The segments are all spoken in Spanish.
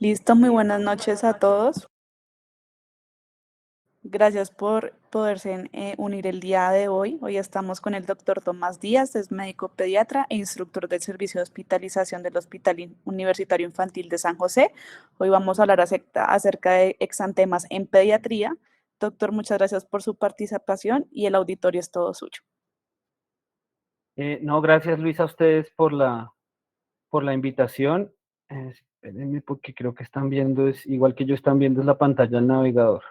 Listo, muy buenas noches a todos. Gracias por poderse unir el día de hoy. Hoy estamos con el doctor Tomás Díaz, es médico pediatra e instructor del servicio de hospitalización del Universitario Infantil de San José. Hoy vamos a hablar acerca de exantemas en pediatría. Doctor, muchas gracias por su participación y el auditorio es todo suyo. No, gracias Luisa a ustedes por la invitación. Espérenme porque creo que están viendo, es igual que yo están viendo es la pantalla del navegador.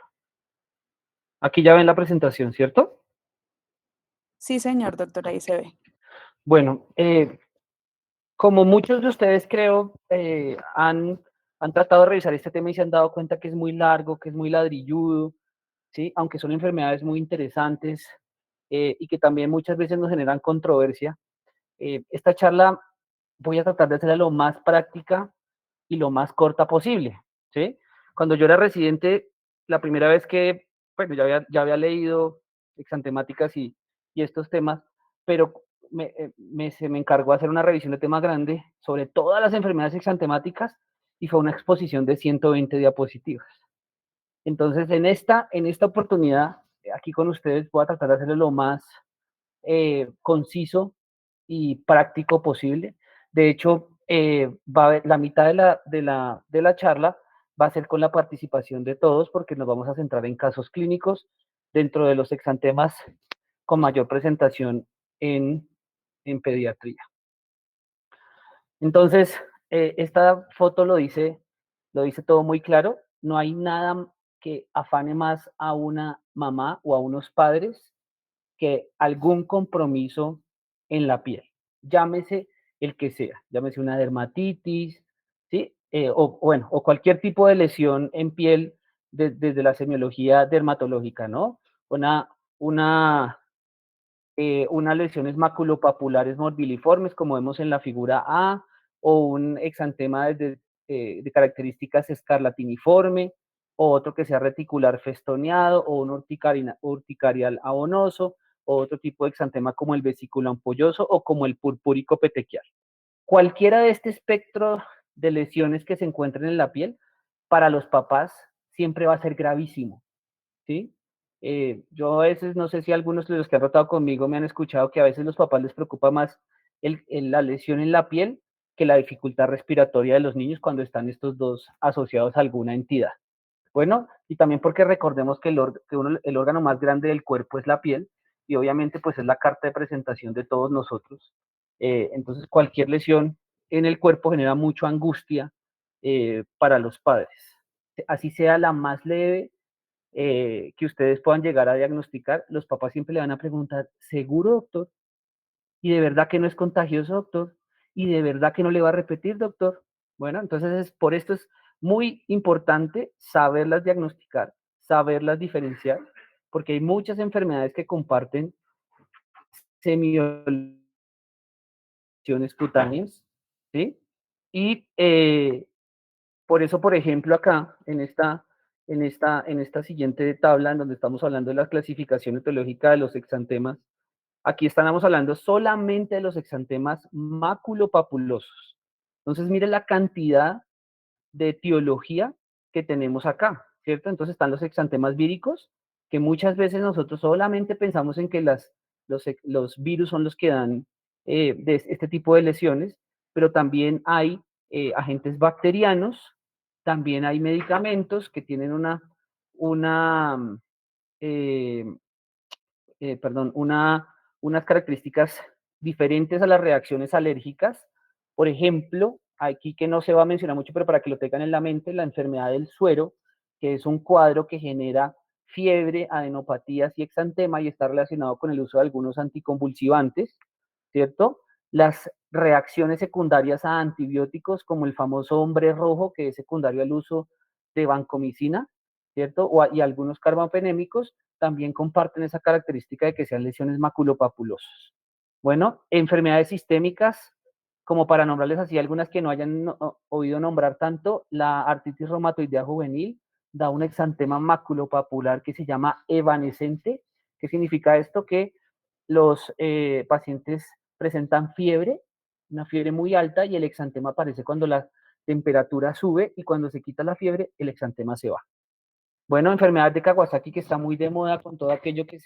Aquí ya ven la presentación, ¿cierto? Sí, señor doctor, ahí se ve. Bueno, como muchos de ustedes creo han tratado de revisar este tema y se han dado cuenta que es muy largo, que es muy ladrilludo, ¿sí? Aunque son enfermedades muy interesantes y que también muchas veces nos generan controversia. Esta charla voy a tratar de hacerla lo más práctica y lo más corta posible, ¿sí? Cuando yo era residente, la primera vez que, bueno, ya había leído exantemáticas y estos temas, pero se me encargó hacer una revisión de tema grande sobre todas las enfermedades exantemáticas y fue una exposición de 120 diapositivas. Entonces, en esta oportunidad, aquí con ustedes, voy a tratar de hacerlo lo más conciso y práctico posible. De hecho, va a haber, la mitad de la charla va a ser con la participación de todos porque nos vamos a centrar en casos clínicos dentro de los exantemas con mayor presentación en, en pediatría. Entonces, esta foto lo dice todo muy claro. No hay nada que afane más a una mamá o a unos padres que algún compromiso en la piel, llámese el que sea, llámese una dermatitis, ¿sí? O cualquier tipo de lesión en piel desde la semiología dermatológica, ¿no? Una, una, unas lesiones maculopapulares morbiliformes, como vemos en la figura A, o un exantema de características escarlatiniforme, o otro que sea reticular festoneado, o un urticarial ahonoso, o otro tipo de exantema como el vesículo ampolloso o como el purpúrico petequial. Cualquiera de este espectro de lesiones que se encuentren en la piel, para los papás siempre va a ser gravísimo, ¿sí? Yo a veces, no sé si algunos de los que han tratado conmigo me han escuchado que a veces los papás les preocupa más la lesión en la piel que la dificultad respiratoria de los niños cuando están estos dos asociados a alguna entidad. Bueno, y también porque recordemos que el órgano más grande del cuerpo es la piel y obviamente pues es la carta de presentación de todos nosotros. Entonces cualquier lesión en el cuerpo genera mucha angustia para los padres. Así sea la más leve que ustedes puedan llegar a diagnosticar, los papás siempre le van a preguntar, ¿seguro, doctor? ¿Y de verdad que no es contagioso, doctor? ¿Y de verdad que no le va a repetir, doctor? Bueno, entonces por esto es muy importante saberlas diagnosticar, saberlas diferenciar, porque hay muchas enfermedades que comparten semiolesiones cutáneas, ¿sí? Y por eso, por ejemplo, acá, en esta siguiente tabla, en donde estamos hablando de la clasificación etiológica de los exantemas, aquí estamos hablando solamente de los exantemas maculopapulosos. Entonces, mire la cantidad de etiología que tenemos acá, ¿cierto? Entonces están los exantemas víricos, que muchas veces nosotros solamente pensamos en que los virus son los que dan de este tipo de lesiones, pero también hay agentes bacterianos, también hay medicamentos que tienen una eh, unas características diferentes a las reacciones alérgicas. Por ejemplo, aquí que no se va a mencionar mucho, pero para que lo tengan en la mente, la enfermedad del suero, que es un cuadro que genera fiebre, adenopatías y exantema y está relacionado con el uso de algunos anticonvulsivantes, ¿cierto? Las reacciones secundarias a antibióticos, como el famoso hombre rojo, que es secundario al uso de vancomicina, ¿cierto? Y algunos carbapenémicos, también comparten esa característica de que sean lesiones maculopapulosas. Bueno, enfermedades sistémicas, como para nombrarles así algunas que no hayan oído nombrar tanto, la artritis reumatoidea juvenil da un exantema maculopapular que se llama evanescente. ¿Qué significa esto? Que los pacientes presentan fiebre, una fiebre muy alta, y el exantema aparece cuando temperatura sube y cuando se quita la fiebre, el exantema se va. Bueno, enfermedad de Kawasaki que está muy de moda con todo aquello que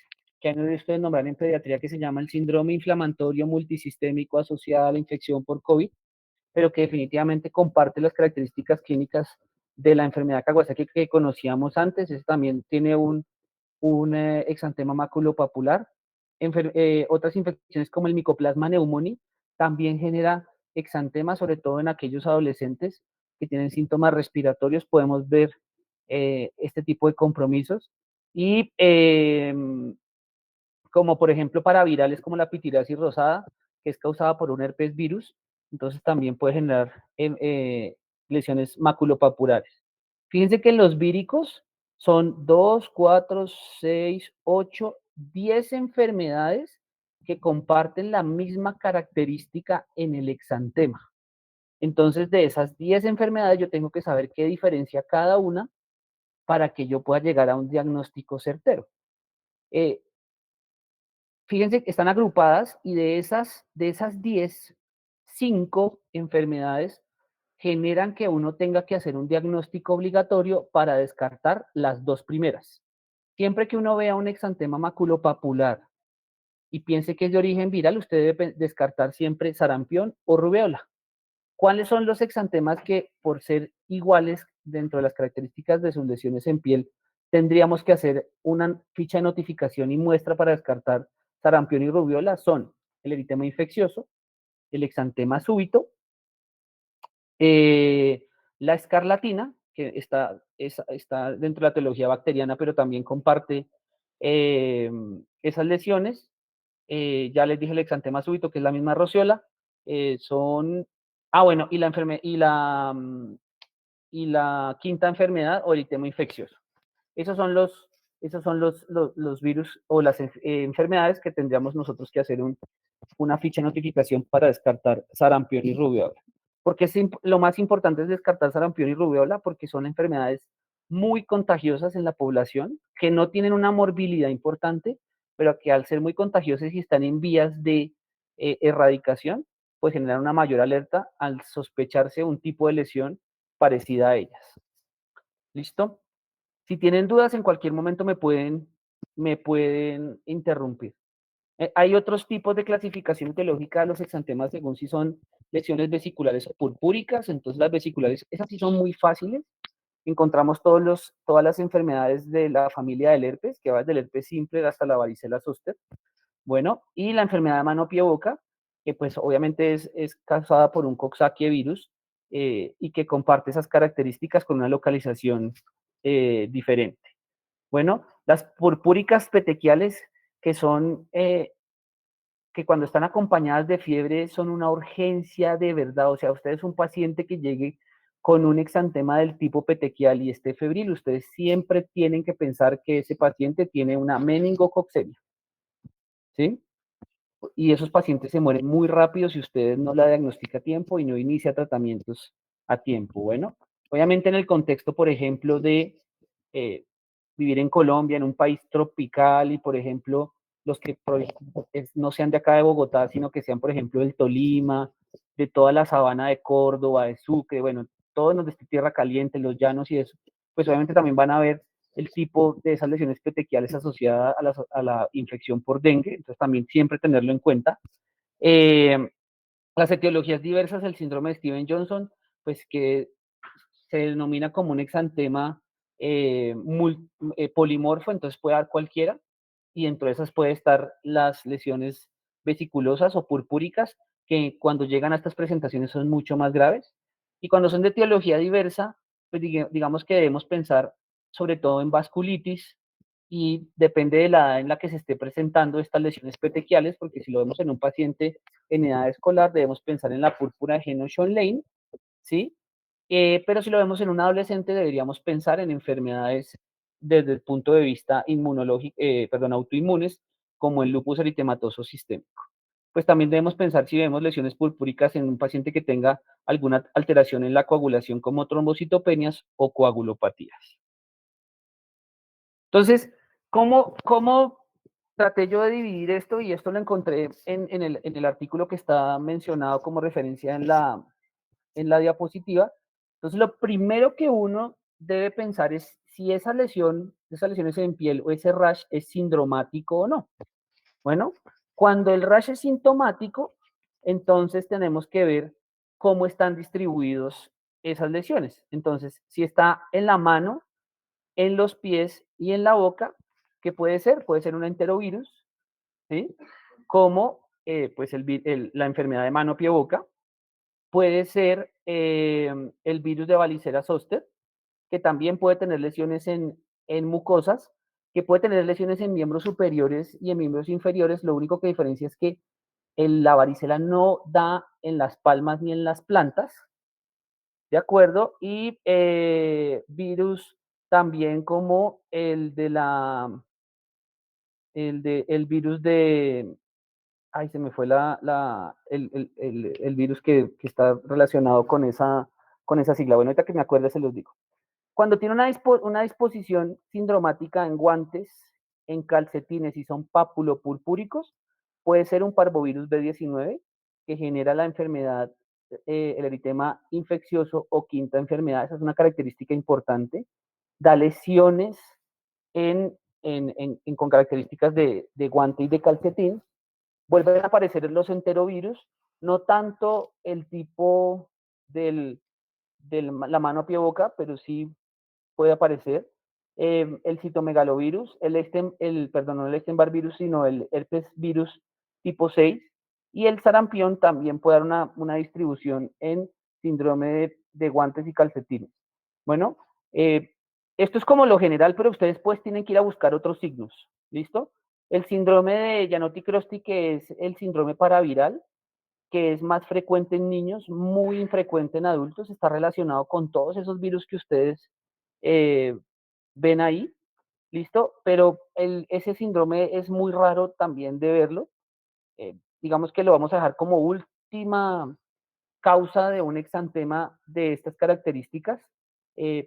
han oído ustedes nombrar en pediatría que se llama el síndrome inflamatorio multisistémico asociado a la infección por COVID, pero que definitivamente comparte las características clínicas de la enfermedad Kawasaki que conocíamos antes. Eso también tiene un exantema maculopapular. Otras infecciones como el Mycoplasma pneumoniae también genera exantema, sobre todo en aquellos adolescentes que tienen síntomas respiratorios. Podemos ver este tipo de compromisos. Y como por ejemplo para virales como la pitiriasis rosada, que es causada por un herpes virus, entonces también puede generar lesiones maculopapulares. Fíjense que los víricos son 2, 4, 6, 8, 10 enfermedades que comparten la misma característica en el exantema. Entonces, de esas 10 enfermedades, yo tengo que saber qué diferencia cada una para que yo pueda llegar a un diagnóstico certero. Eh, Fíjense que están agrupadas y de esas 10, 5 enfermedades generan que uno tenga que hacer un diagnóstico obligatorio para descartar las 2 primeras. Siempre que uno vea un exantema maculopapular y piense que es de origen viral, usted debe descartar siempre sarampión o rubéola. ¿Cuáles son los exantemas que, por ser iguales dentro de las características de sus lesiones en piel, tendríamos que hacer una ficha de notificación y muestra para descartar sarampión y rubiola? Son el eritema infeccioso, el exantema súbito, la escarlatina, que está dentro de la etiología bacteriana, pero también comparte esas lesiones. Ya les dije el exantema súbito, que es la misma rociola. Bueno, y la quinta enfermedad o eritema infeccioso. Esos son los virus o las enfermedades que tendríamos nosotros que hacer una ficha de notificación para descartar sarampión y rubiola. Porque lo más importante es descartar sarampión y rubiola porque son enfermedades muy contagiosas en la población, que no tienen una morbilidad importante, pero que al ser muy contagiosas y están en vías de erradicación, pues generan una mayor alerta al sospecharse un tipo de lesión parecida a ellas. ¿Listo? Si tienen dudas, en cualquier momento me pueden interrumpir. Hay otros tipos de clasificación etiológica de los exantemas según si son lesiones vesiculares o purpúricas. Entonces las vesiculares, esas sí son muy fáciles. Encontramos todas las enfermedades de la familia del herpes, que va desde el herpes simple hasta la varicela zoster. Bueno, y la enfermedad de mano, pie, boca, que pues obviamente es causada por un Coxsackie virus y que comparte esas características con una localización diferente. Bueno, las purpúricas petequiales, que son que cuando están acompañadas de fiebre son una urgencia de verdad. O sea, usted es un paciente que llegue con un exantema del tipo petequial y esté febril, ustedes siempre tienen que pensar que ese paciente tiene una meningococcemia, ¿sí? Y esos pacientes se mueren muy rápido si usted no la diagnostica a tiempo y no inicia tratamientos a tiempo. Bueno, obviamente en el contexto, por ejemplo, de eh, vivir en Colombia, en un país tropical y, por ejemplo, los que no sean de acá de Bogotá, sino que sean, por ejemplo, del Tolima, de toda la sabana de Córdoba, de Sucre, bueno, todos los de tierra caliente, los llanos y eso, pues obviamente también van a ver el tipo de esas lesiones petequiales asociadas a la infección por dengue, entonces también siempre tenerlo en cuenta. Eh, las etiologías diversas del síndrome de Steven Johnson, pues que se denomina como un exantema polimorfo, entonces puede dar cualquiera, y dentro de esas puede estar las lesiones vesiculosas o purpúricas, que cuando llegan a estas presentaciones son mucho más graves. Y cuando son de etiología diversa, pues digamos que debemos pensar sobre todo en vasculitis, y depende de la edad en la que se esté presentando estas lesiones petequiales, porque si lo vemos en un paciente en edad escolar, debemos pensar en la púrpura de Henoch-Lane, ¿sí? Pero si lo vemos en un adolescente, deberíamos pensar en enfermedades desde el punto de vista inmunológico, autoinmunes, como el lupus eritematoso sistémico. Pues también debemos pensar si vemos lesiones purpúricas en un paciente que tenga alguna alteración en la coagulación, como trombocitopenias o coagulopatías. Entonces, ¿cómo traté yo de dividir esto? Y esto lo encontré en el artículo que está mencionado como referencia en la diapositiva. Entonces, lo primero que uno debe pensar es si esas lesiones en piel o ese rash es sindromático o no. Bueno, cuando el rash es sintomático, entonces tenemos que ver cómo están distribuidos esas lesiones. Entonces, si está en la mano, en los pies y en la boca, ¿qué puede ser? Puede ser un enterovirus, ¿sí? Como pues la enfermedad de mano, pie, boca. Puede ser el virus de varicela zoster, que también puede tener lesiones en mucosas, que puede tener lesiones en miembros superiores y en miembros inferiores. Lo único que diferencia es que la varicela no da en las palmas ni en las plantas, ¿de acuerdo? Y virus también como el virus de, ay, se me fue el virus que está relacionado con esa sigla. Bueno, ahorita que me acuerde se los digo. Cuando tiene una disposición sindromática en guantes, en calcetines y son papulopurpúricos, puede ser un parvovirus B19 que genera la enfermedad, el eritema infeccioso o quinta enfermedad. Esa es una característica importante. Da lesiones con características de guante y de calcetín. Vuelven a aparecer los enterovirus, no tanto el tipo de la mano, pie, boca, pero sí puede aparecer. El citomegalovirus, perdón, no el Epstein-Barr virus, sino el herpes virus tipo 6. Y el sarampión también puede dar una distribución en síndrome de guantes y calcetines. Bueno, esto es como lo general, pero ustedes pues tienen que ir a buscar otros signos. ¿Listo? El síndrome de Janotti-Crosty, que es el síndrome paraviral, que es más frecuente en niños, muy infrecuente en adultos, está relacionado con todos esos virus que ustedes eh, ven ahí, ¿listo? Pero ese síndrome es muy raro también de verlo. Digamos que lo vamos a dejar como última causa de un exantema de estas características,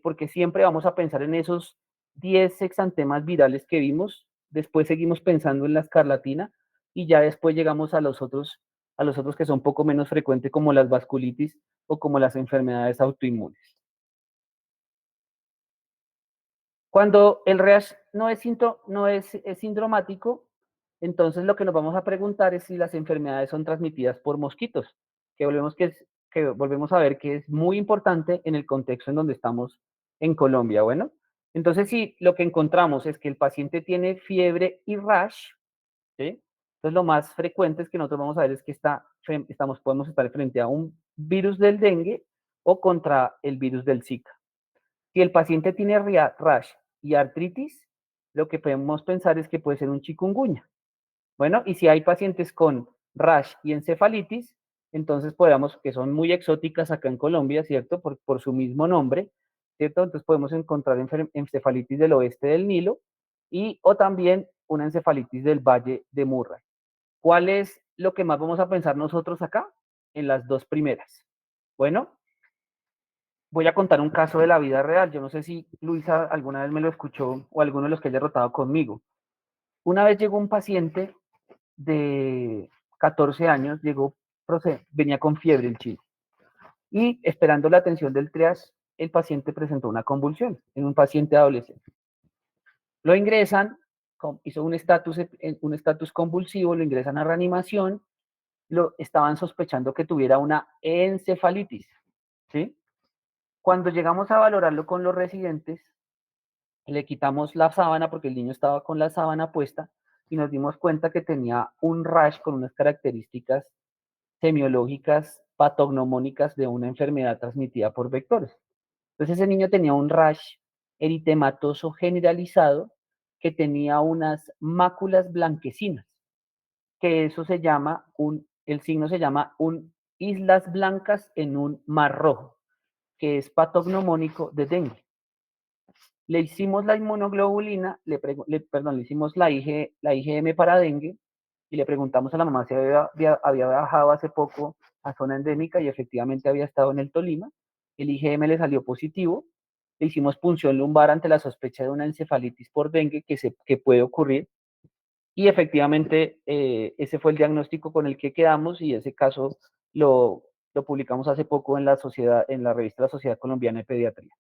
porque siempre vamos a pensar en esos 10 exantemas virales que vimos, después seguimos pensando en la escarlatina y ya después llegamos a los otros que son poco menos frecuentes como las vasculitis o como las enfermedades autoinmunes. Cuando el rash no es sindromático, entonces lo que nos vamos a preguntar es si las enfermedades son transmitidas por mosquitos, que volvemos a ver que es muy importante en el contexto en donde estamos en Colombia. Bueno, entonces si lo que encontramos es que el paciente tiene fiebre y rash, ¿sí? Entonces lo más frecuente es que nosotros vamos a ver es que podemos estar frente a un virus del dengue o contra el virus del Zika. Si el paciente tiene rash y artritis, lo que podemos pensar es que puede ser un chikungunya. Bueno, y si hay pacientes con rash y encefalitis, entonces podemos, que son muy exóticas acá en Colombia, ¿cierto? Por su mismo nombre, ¿cierto? Entonces podemos encontrar encefalitis del oeste del Nilo o también una encefalitis del Valle de Murray. ¿Cuál es lo que más vamos a pensar nosotros acá? En las dos primeras. Bueno, voy a contar un caso de la vida real. Yo no sé si Luisa alguna vez me lo escuchó o alguno de los que haya rotado conmigo. Una vez llegó un paciente de 14 años, venía con fiebre el chico. Y esperando la atención del triage, el paciente presentó una convulsión en un paciente adolescente. Lo ingresan, hizo un estatus convulsivo, lo ingresan a reanimación, estaban sospechando que tuviera una encefalitis, ¿sí? Cuando llegamos a valorarlo con los residentes, le quitamos la sábana porque el niño estaba con la sábana puesta y nos dimos cuenta que tenía un rash con unas características semiológicas patognomónicas de una enfermedad transmitida por vectores. Entonces ese niño tenía un rash eritematoso generalizado que tenía unas máculas blanquecinas, que el signo se llama un islas blancas en un mar rojo, que es patognomónico de dengue. Le hicimos la inmunoglobulina, le hicimos la IgM para dengue y le preguntamos a la mamá si había bajado hace poco a zona endémica y efectivamente había estado en el Tolima. El IgM le salió positivo. Le hicimos punción lumbar ante la sospecha de una encefalitis por dengue que puede ocurrir. Y efectivamente ese fue el diagnóstico con el que quedamos y ese caso lo publicamos hace poco en la revista de la Sociedad Colombiana de Pediatría.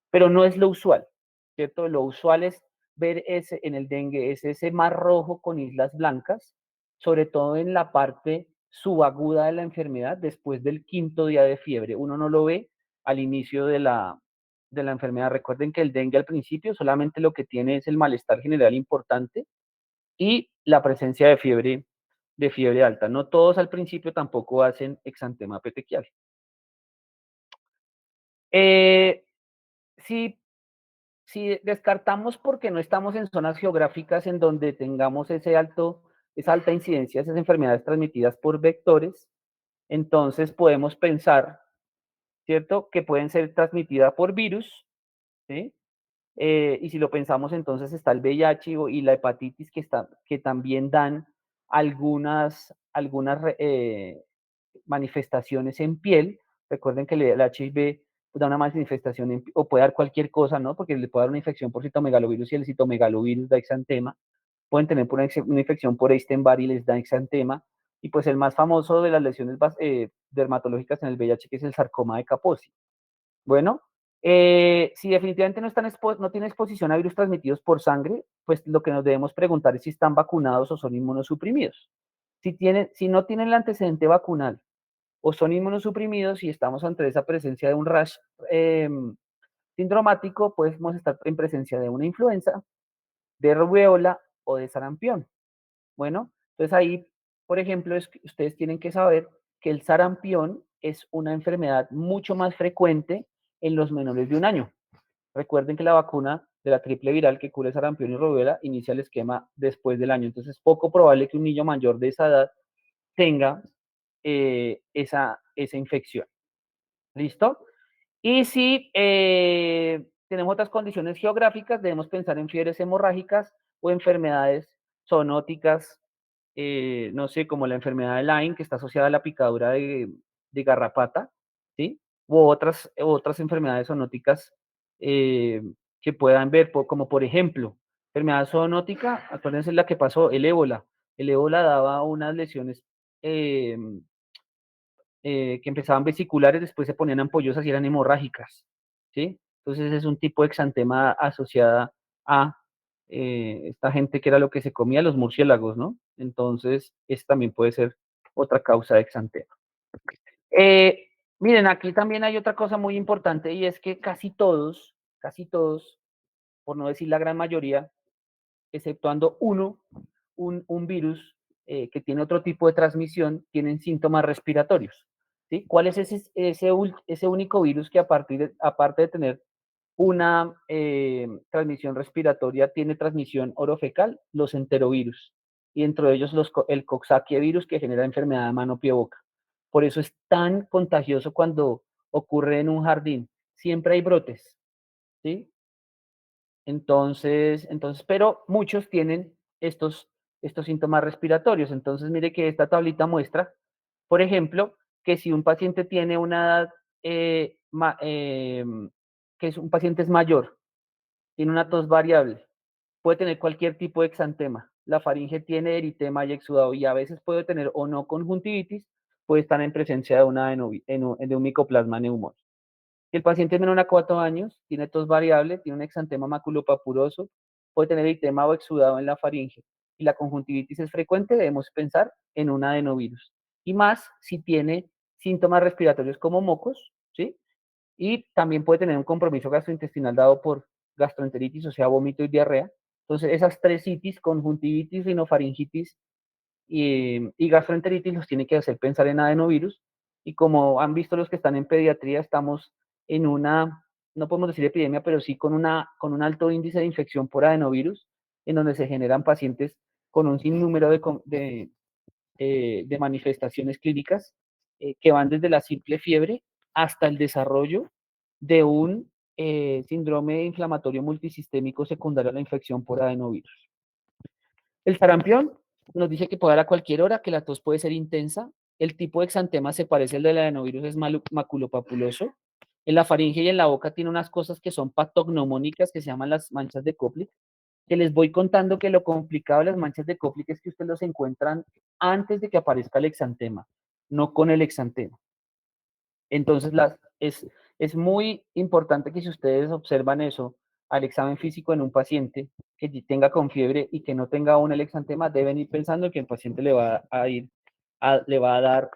Pero no es lo usual, ¿cierto? Lo usual es ver en el dengue ese mar rojo con islas blancas, sobre todo en la parte subaguda de la enfermedad, después del quinto día de fiebre. Uno no lo ve al inicio de la enfermedad. Recuerden que el dengue al principio solamente lo que tiene es el malestar general importante y la presencia de fiebre alta. No todos al principio tampoco hacen exantema petequial. Eh, si si descartamos porque no estamos en zonas geográficas en donde tengamos esa alta incidencia de esas enfermedades transmitidas por vectores, entonces podemos pensar, ¿cierto?, que pueden ser transmitidas por virus, ¿sí? Y si lo pensamos, entonces está el VIH y la hepatitis que también dan algunas manifestaciones en piel. Recuerden que el HIV da una manifestación o puede dar cualquier cosa, ¿no? Porque le puede dar una infección por citomegalovirus y el citomegalovirus da exantema. Pueden tener una infección por Epstein-Barr y les da exantema. Y pues el más famoso de las lesiones dermatológicas en el VIH, que es el sarcoma de Kaposi. Bueno, si definitivamente no tienen exposición a virus transmitidos por sangre, pues lo que nos debemos preguntar es si están vacunados o son inmunosuprimidos. Si no tienen el antecedente vacunal o son inmunosuprimidos y estamos ante esa presencia de un rash eh, sindromático, podemos estar en presencia de una influenza, de rubéola o de sarampión. Bueno, entonces ahí, por ejemplo, ustedes tienen que saber que el sarampión es una enfermedad mucho más frecuente en los menores de 1 año. Recuerden que la vacuna de la triple viral que cura sarampión y rubéola inicia el esquema después del año. Entonces es poco probable que un niño mayor de esa edad tenga esa infección. ¿Listo? Y si tenemos otras condiciones geográficas, debemos pensar en fiebres hemorrágicas o enfermedades zoonóticas, no sé, como la enfermedad de Lyme, que está asociada a la picadura de garrapata, ¿sí? U otras enfermedades zoonóticas que puedan ver, como por ejemplo, enfermedad zoonótica, acuérdense la que pasó, el ébola. El ébola daba unas lesiones eh, que empezaban vesiculares, después se ponían ampollosas y eran hemorrágicas, ¿sí? Entonces es un tipo de exantema asociada a esta gente que era lo que se comía, los murciélagos, ¿no? Entonces, esta también puede ser otra causa de exantema. Eh, Miren, aquí también hay otra cosa muy importante y es que casi todos, por no decir la gran mayoría, exceptuando un virus que tiene otro tipo de transmisión, tienen síntomas respiratorios. ¿Sí? ¿Cuál es ese único virus que aparte de tener una transmisión respiratoria, tiene transmisión orofecal? Los enterovirus. Y dentro de ellos el Coxsackie virus que genera enfermedad de mano, pie, boca. Por eso es tan contagioso cuando ocurre en un jardín. Siempre hay brotes, ¿sí? Entonces, pero muchos tienen estos síntomas respiratorios. Entonces, mire que esta tablita muestra, por ejemplo, que si un paciente tiene una edad, que un paciente es mayor, tiene una tos variable, puede tener cualquier tipo de exantema. La faringe tiene eritema y exudado y a veces puede tener o no conjuntivitis, puede estar en presencia de un micoplasma neumónico. Si el paciente es menor a 4 años, tiene tos variable, tiene un exantema maculopapuloso, puede tener eritema o exudado en la faringe y la conjuntivitis es frecuente, debemos pensar en un adenovirus. Y más si tiene síntomas respiratorios como mocos, ¿sí? Y también puede tener un compromiso gastrointestinal dado por gastroenteritis, o sea, vómito y diarrea. Entonces, esas tres citis, conjuntivitis, rinofaringitis y gastroenteritis los tiene que hacer pensar en adenovirus. Y como han visto los que están en pediatría, estamos en una, no podemos decir epidemia, pero sí con un alto índice de infección por adenovirus, en donde se generan pacientes con un sinnúmero de manifestaciones clínicas que van desde la simple fiebre hasta el desarrollo de un síndrome inflamatorio multisistémico secundario a la infección por adenovirus. El sarampión nos dice que puede dar a cualquier hora, que la tos puede ser intensa. El tipo de exantema se parece al del adenovirus, es maculopapuloso. En la faringe y en la boca tiene unas cosas que son patognomónicas, que se llaman las manchas de Koplik, que les voy contando que lo complicado de las manchas de Koplik es que ustedes los encuentran antes de que aparezca el exantema, no con el exantema. Entonces, es muy importante que si ustedes observan eso al examen físico en un paciente que tenga con fiebre y que no tenga aún el exantema, deben ir pensando que el paciente le va le va a dar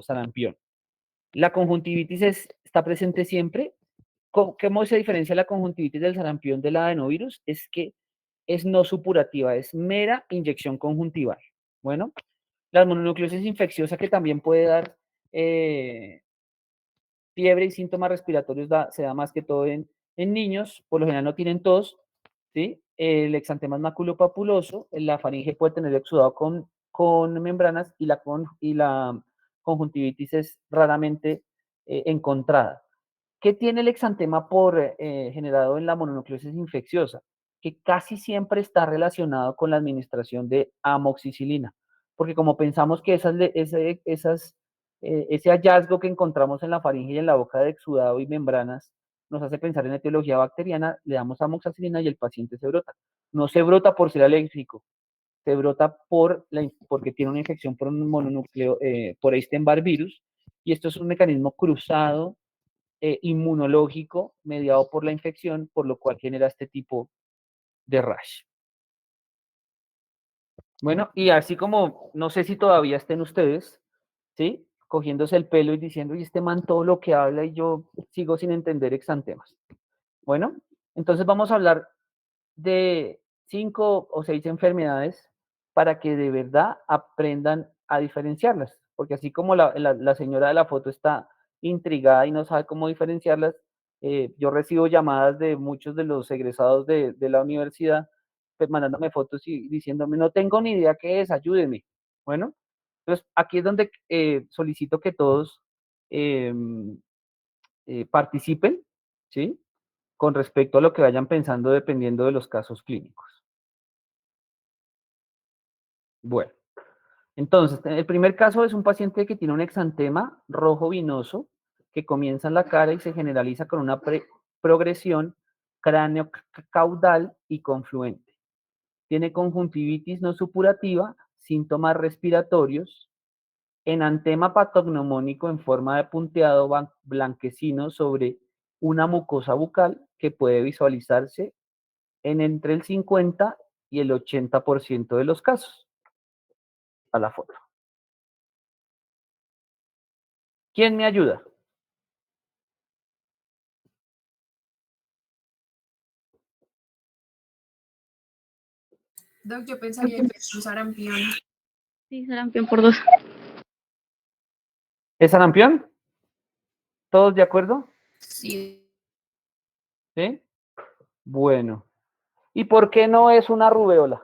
sarampión. La conjuntivitis está presente siempre. ¿Cómo se diferencia la conjuntivitis del sarampión del adenovirus? Es que es no supurativa, es mera inyección conjuntival. Bueno, la mononucleosis infecciosa que también puede dar fiebre y síntomas respiratorios se da más que todo en niños, por lo general no tienen tos, ¿sí? El exantema es maculopapuloso, la faringe puede tener exudado con membranas y la conjuntivitis es raramente encontrada. ¿Qué tiene el exantema generado en la mononucleosis infecciosa? Que casi siempre está relacionado con la administración de amoxicilina, porque como pensamos que ese hallazgo que encontramos en la faringe y en la boca de exudado y membranas nos hace pensar en etiología bacteriana, le damos amoxicilina y el paciente se brota. No se brota por ser alérgico, se brota porque tiene una infección por un mononúcleo, por Epstein-Barr virus, y esto es un mecanismo cruzado inmunológico mediado por la infección, por lo cual genera este tipo de rash. Bueno, y así como, no sé si todavía estén ustedes, ¿sí? Cogiéndose el pelo y diciendo, y este man todo lo que habla y yo sigo sin entender exantemas. Bueno, entonces vamos a hablar de 5 o 6 enfermedades para que de verdad aprendan a diferenciarlas, porque así como la señora de la foto está intrigada y no sabe cómo diferenciarlas, yo recibo llamadas de muchos de los egresados de la universidad, pues mandándome fotos y diciéndome, no tengo ni idea qué es, ayúdeme. Bueno, entonces aquí es donde solicito que todos eh, participen, ¿sí? Con respecto a lo que vayan pensando dependiendo de los casos clínicos. Bueno, entonces, el primer caso es un paciente que tiene un exantema rojo vinoso que comienza en la cara y se generaliza con una progresión cráneo-caudal y confluente. Tiene conjuntivitis no supurativa, síntomas respiratorios, enantema patognomónico en forma de punteado blanquecino sobre una mucosa bucal que puede visualizarse en entre el 50 y el 80% de los casos. A la foto. ¿Quién me ayuda? Doc, yo pensaría que es un sarampión. Sí, sarampión por 2. ¿Es sarampión? ¿Todos de acuerdo? Sí. ¿Sí? Bueno. ¿Y por qué no es una rubeola?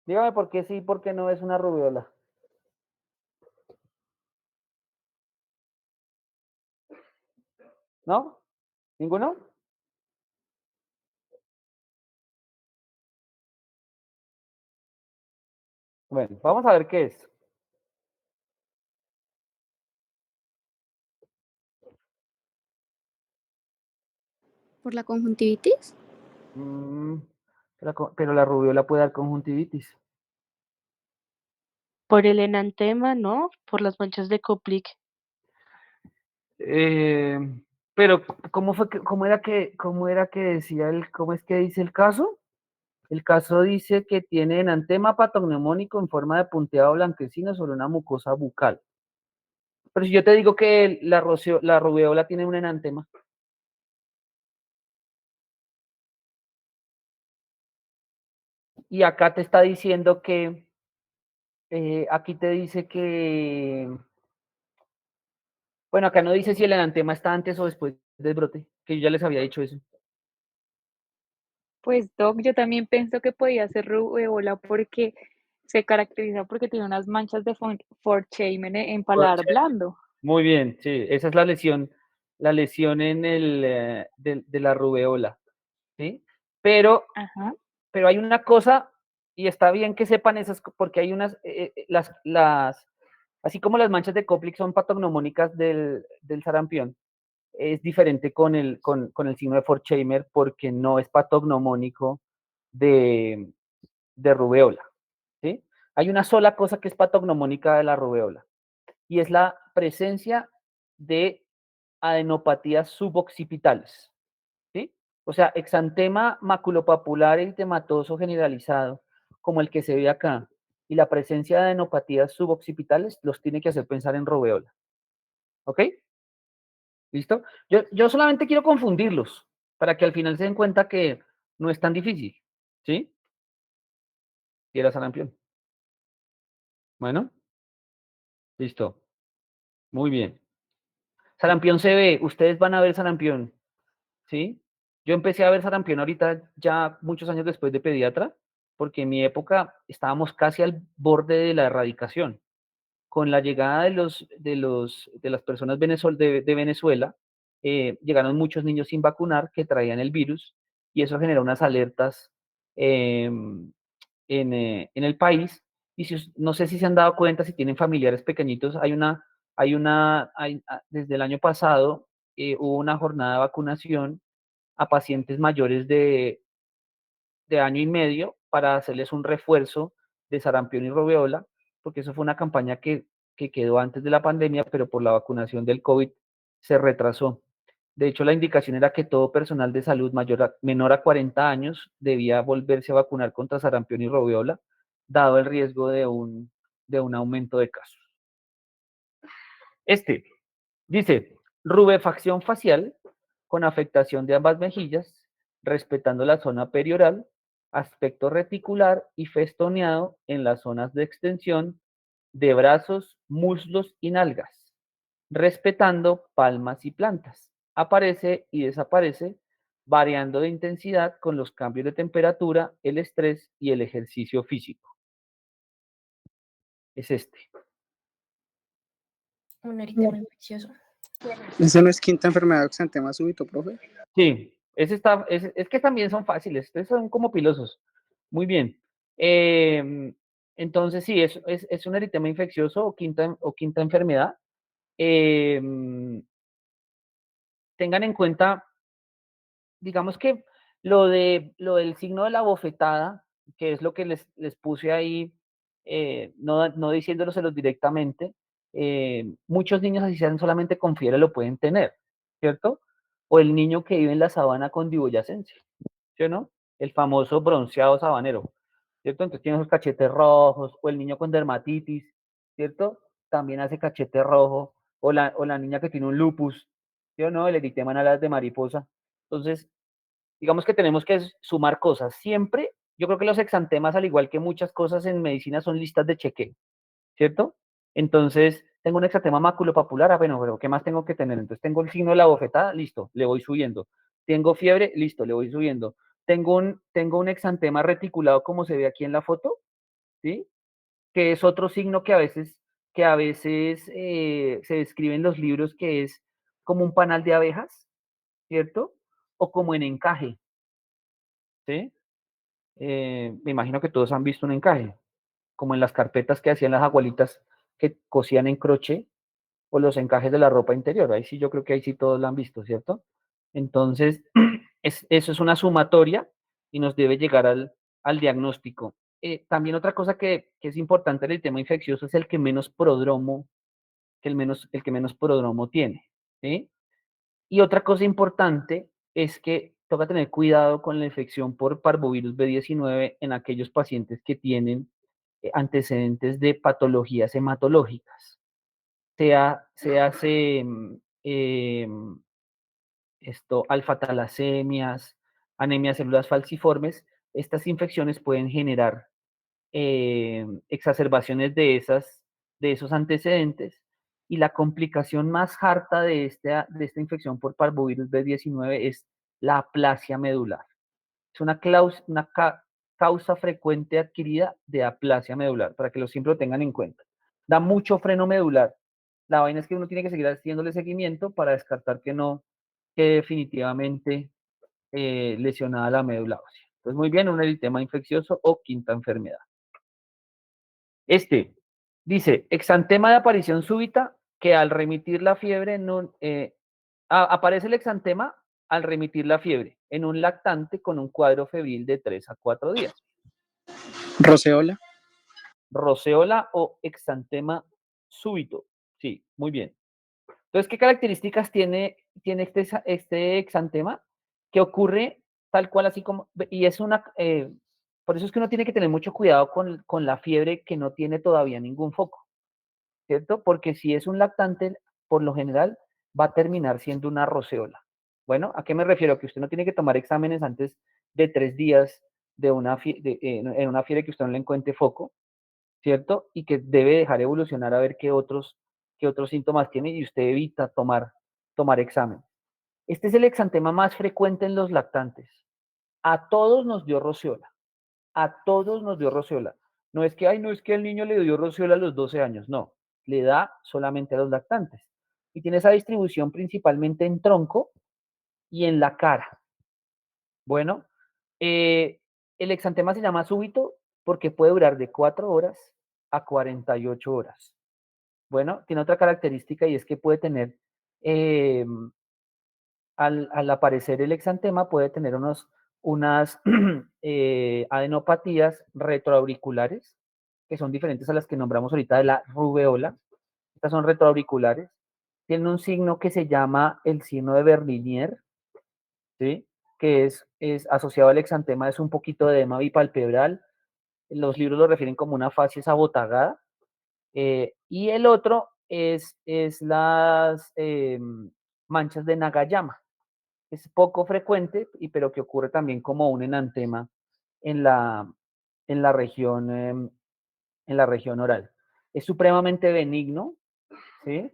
Dígame por qué sí y por qué no es una rubeola. ¿No? ¿Ninguno? Bueno, vamos a ver qué es. ¿Por la conjuntivitis? Pero la rubiola puede dar conjuntivitis. Por el enantema, ¿no? Por las manchas de Koplik. Pero, cómo era que decía cómo es que dice el caso? El caso dice que tiene enantema patognomónico en forma de punteado blanquecino sobre una mucosa bucal. Pero si yo te digo que la rubeola tiene un enantema. Y acá te está diciendo que, aquí te dice que, bueno, acá no dice si el enantema está antes o después del brote, que yo ya les había dicho eso. Pues Doc, yo también pienso que podía ser rubéola porque se caracteriza porque tiene unas manchas de Forchheimer en paladar blando. Muy bien, sí, esa es la lesión en de la rubeola, ¿sí? Pero Ajá. hay una cosa, y está bien que sepan esas, porque hay unas, así como las manchas de Koplik son patognomónicas del sarampión, es diferente con el signo de Forchheimer porque no es patognomónico de rubeola, ¿sí? Hay una sola cosa que es patognomónica de la rubeola y es la presencia de adenopatías suboccipitales, ¿sí? O sea, exantema maculopapular eritematoso generalizado, como el que se ve acá, y la presencia de adenopatías suboccipitales los tiene que hacer pensar en rubeola. ¿Ok? ¿Listo? Yo solamente quiero confundirlos para que al final se den cuenta que no es tan difícil, ¿sí? Y era sarampión. Bueno, listo. Muy bien. Sarampión se ve, ustedes van a ver sarampión, ¿sí? Yo empecé a ver sarampión ahorita ya muchos años después de pediatra, porque en mi época estábamos casi al borde de la erradicación. Con la llegada de las personas de Venezuela, llegaron muchos niños sin vacunar que traían el virus y eso generó unas alertas en el país. Y no sé si se han dado cuenta, si tienen familiares pequeñitos, desde el año pasado hubo una jornada de vacunación a pacientes mayores de año y medio para hacerles un refuerzo de sarampión y rubeola, porque eso fue una campaña que quedó antes de la pandemia, pero por la vacunación del COVID se retrasó. De hecho, la indicación era que todo personal de salud menor a 40 años debía volverse a vacunar contra sarampión y rubeola, dado el riesgo de un aumento de casos. Dice, rubefacción facial con afectación de ambas mejillas, respetando la zona perioral, aspecto reticular y festoneado en las zonas de extensión de brazos, muslos y nalgas, respetando palmas y plantas. Aparece y desaparece, variando de intensidad con los cambios de temperatura, el estrés y el ejercicio físico. Es Un eritema infeccioso. ¿Eso no es quinta enfermedad de exantema súbito, profe? Sí, es que también son fáciles, ustedes son como pilosos. Muy bien. Entonces, sí, es un eritema infeccioso o quinta enfermedad. Tengan en cuenta, digamos que lo del signo de la bofetada, que es lo que les puse ahí, no diciéndoselos directamente, muchos niños así sean solamente con fiebre lo pueden tener, ¿cierto? O el niño que vive en la sabana con diboyacencia, ¿sí o no? El famoso bronceado sabanero, ¿cierto? Entonces tiene esos cachetes rojos, o el niño con dermatitis, ¿cierto? También hace cachete rojo, o la niña que tiene un lupus, ¿sí o no? El eritema en alas de mariposa. Entonces, digamos que tenemos que sumar cosas. Siempre, yo creo que los exantemas, al igual que muchas cosas en medicina, son listas de chequeo, ¿cierto? Entonces, tengo un exantema maculopapular, bueno, pero ¿qué más tengo que tener? Entonces, tengo el signo de la bofetada, listo, le voy subiendo. Tengo fiebre, listo, le voy subiendo. Tengo un exantema reticulado, como se ve aquí en la foto, ¿sí? Que es otro signo que a veces se describe en los libros, que es como un panal de abejas, ¿cierto? O como en encaje, ¿sí? Me imagino que todos han visto un encaje, como en las carpetas que hacían las abuelitas que cosían en crochet, o los encajes de la ropa interior. Ahí sí, yo creo que ahí sí todos la han visto, ¿cierto? Entonces, eso es una sumatoria y nos debe llegar al diagnóstico. También otra cosa que es importante en el tema infeccioso es el que menos prodromo, el que menos prodromo tiene, ¿sí? Y otra cosa importante es que toca tener cuidado con la infección por parvovirus B19 en aquellos pacientes que tienen antecedentes de patologías hematológicas, alfa-talasemias, anemias células falciformes. Estas infecciones pueden generar exacerbaciones de esos antecedentes, y la complicación más harta de esta infección por parvovirus B19 es la aplasia medular. Es una causa frecuente adquirida de aplasia medular, para que siempre lo tengan en cuenta. Da mucho freno medular. La vaina es que uno tiene que seguir haciéndole seguimiento para descartar que definitivamente lesionada la médula ósea. Entonces, muy bien, un eritema infeccioso o quinta enfermedad. Dice, exantema de aparición súbita que al remitir la fiebre Aparece el exantema al remitir la fiebre en un lactante con un cuadro febril de 3 a 4 días. Roceola. Roceola o exantema súbito. Sí, muy bien. Entonces, ¿qué características tiene este exantema? Que ocurre tal cual así como, y es por eso es que uno tiene que tener mucho cuidado con la fiebre que no tiene todavía ningún foco, ¿cierto? Porque si es un lactante, por lo general, va a terminar siendo una roceola. Bueno, ¿a qué me refiero? Que usted no tiene que tomar exámenes antes de 3 días en una fiebre que usted no le encuentre foco, ¿cierto? Y que debe dejar evolucionar a ver qué otros síntomas tiene y usted evita tomar examen. Este es el exantema más frecuente en los lactantes. A todos nos dio roceola. A todos nos dio roceola. No es que, ay, no es que al niño le dio roceola a los 12 años. No, le da solamente a los lactantes. Y tiene esa distribución principalmente en tronco y en la cara. Bueno, el exantema se llama súbito porque puede durar de 4 horas a 48 horas. Bueno, tiene otra característica y es que puede tener, al aparecer el exantema, puede tener unas adenopatías retroauriculares, que son diferentes a las que nombramos ahorita de la rubeola. Estas son retroauriculares. Tienen un signo que se llama el signo de Berlinier, ¿sí? Que es asociado al exantema, es un poquito de edema bipalpebral. Los libros lo refieren como una facies abotagada. Y el otro es las manchas de Nagayama. Es poco frecuente, pero que ocurre también como un enantema en la, en la región, en la región oral. Es supremamente benigno, ¿sí?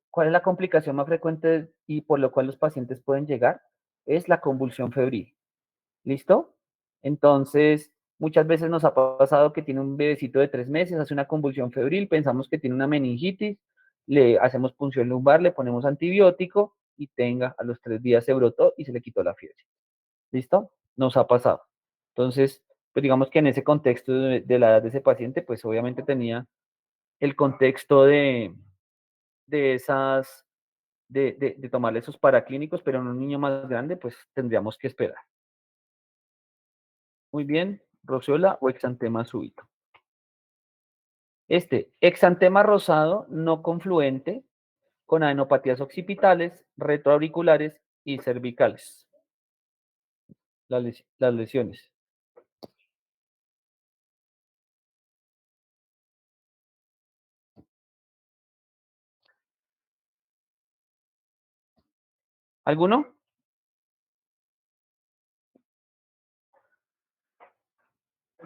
¿Cuál es la complicación más frecuente y por lo cual los pacientes pueden llegar? Es la convulsión febril. ¿Listo? Entonces, muchas veces nos ha pasado que tiene un bebecito de 3 meses, hace una convulsión febril, pensamos que tiene una meningitis, le hacemos punción lumbar, le ponemos antibiótico y a los 3 días se brotó y se le quitó la fiebre. ¿Listo? Nos ha pasado. Entonces, pues digamos que en ese contexto de la edad de ese paciente, pues obviamente tenía el contexto de esas, de tomarle esos paraclínicos, pero en un niño más grande, pues tendríamos que esperar. Muy bien, roceola o exantema súbito. Exantema rosado no confluente con adenopatías occipitales, retroauriculares y cervicales. Las lesiones. ¿Alguno?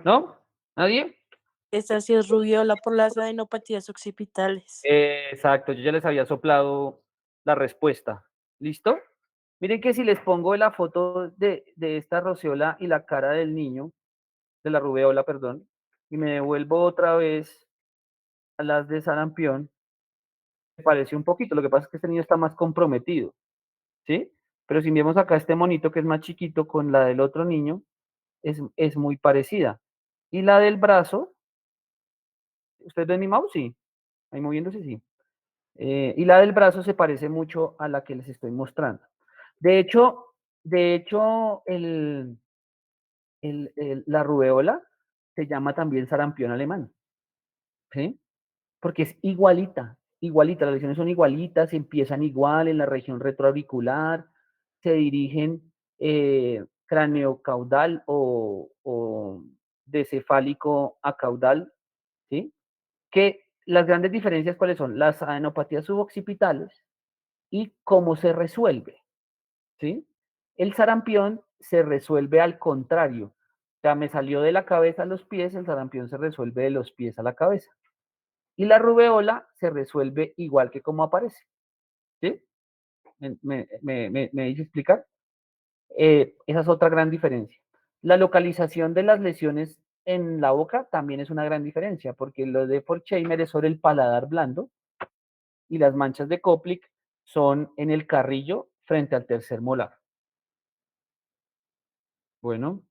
¿No? ¿Nadie? Esta sí es rubiola por las adenopatías occipitales. Exacto, yo ya les había soplado la respuesta. ¿Listo? Miren que si les pongo la foto de esta roceola y la cara del niño, de la rubeola, perdón, y me devuelvo otra vez a las de sarampión, me parece un poquito. Lo que pasa es que este niño está más comprometido, ¿sí? Pero si vemos acá este monito que es más chiquito con la del otro niño, es muy parecida. Y la del brazo, ¿ustedes ven mi mouse? Sí. Ahí moviéndose, sí. Y la del brazo se parece mucho a la que les estoy mostrando. De hecho, la rubeola se llama también sarampión alemán, ¿sí? Porque es igualita, igualita, las lesiones son igualitas, empiezan igual en la región retroauricular, se dirigen craneocaudal o de cefálico a caudal, ¿sí? Que las grandes diferencias, ¿cuáles son? Las adenopatías suboccipitales y cómo se resuelve, ¿sí? El sarampión se resuelve al contrario. O sea, me salió de la cabeza a los pies, el sarampión se resuelve de los pies a la cabeza. Y la rubeola se resuelve igual que como aparece. ¿Sí? ¿Me dice explicar? Esa es otra gran diferencia. La localización de las lesiones en la boca también es una gran diferencia, porque lo de Forchheimer es sobre el paladar blando y las manchas de Koplik son en el carrillo frente al tercer molar. Bueno,